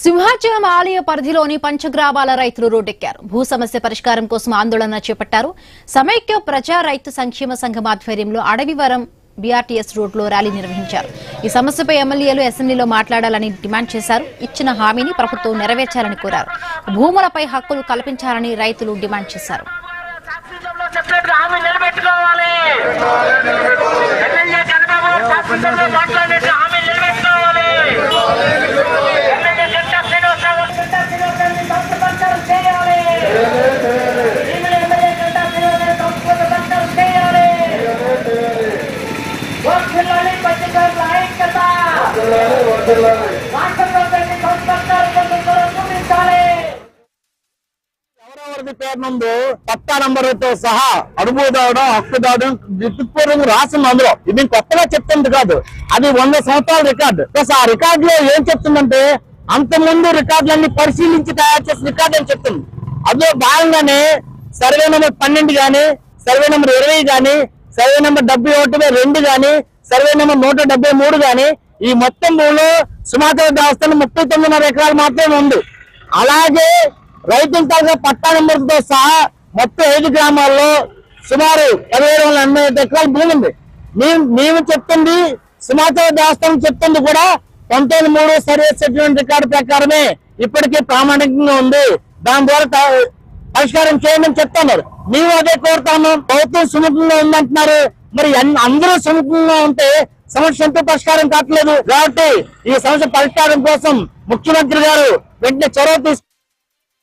సింహాచలం ఆలయ పరిధిలోని పంచగ్రామాల రైతులు రోడ్డెక్కారు. భూ సమస్య పరిష్కారం కోసం ఆందోళన చేపట్టారు. సమైక్య ప్రజా రైతు సంక్షేమ సంఘం ఆధ్వర్యంలో అడవివరం బీఆర్టీఎస్ రోడ్లో ర్యాలీ నిర్వహించారు. ఈ సమస్యపై ఎమ్మెల్యేలు అసెంబ్లీలో మాట్లాడాలని డిమాండ్ చేశారు. ఇచ్చిన హామీని ప్రభుత్వం నెరవేర్చాలని కోరారు. భూములపై హక్కులు కల్పించాలని రైతులు డిమాండ్ చేశారు. పేరు నందు పట్టా నంబర్తో సహా అడుగు దావడం హక్కు దావడం లిఖితపూర్వకంగా రాసింది. అందులో ఇది కొత్తగా చెప్తుంది కాదు, అది 100 సంవత్సరాల రికార్డు. ప్లస్ ఆ రికార్డు లో ఏం చెప్తుందంటే అంతకుముందు రికార్డులన్నీ పరిశీలించి తయారు చేసిన రికార్డు అని చెప్తుంది. అందులో భాగంగానే సర్వే నెంబర్ 12 గానీ, సర్వే నెంబర్ 20 గానీ, సర్వే నెంబర్ 71/2 గానీ, సర్వే నెంబర్ 173 గానీ, ఈ మొత్తం భూమిలో సుమాత్ర దేవస్థానం 39.5 ఎకరాలు మాత్రమే ఉంది. అలాగే రైతుల తాలూకా పట్టా నెంబర్తో సహా మొత్తం 5 గ్రామాల్లో సుమారు 1780 ఎకరాల భూమి ఉంది. మేము చెప్తుంది సుమాత్ర దేవస్థానం చెప్తుంది కూడా 1903 సర్వే సెటిల్మెంట్ రికార్డు ప్రకారమే ఇప్పటికీ ప్రామాణికంగా ఉంది. దాని ద్వారా పరిష్కారం చేయండి చెప్తున్నారు. మేము అదే కోరుతాము. ప్రభుత్వం సుముఖంగా ఉందంటున్నారు. మరి అందరూ సుముఖంగా ఉంటే సమస్య ఎంతో పరిష్కారం కావట్లేదు. కాబట్టి ఈ సమస్య పరిష్కారం కోసం ముఖ్యమంత్రి గారు వెంటనే చొరవ తీసుకు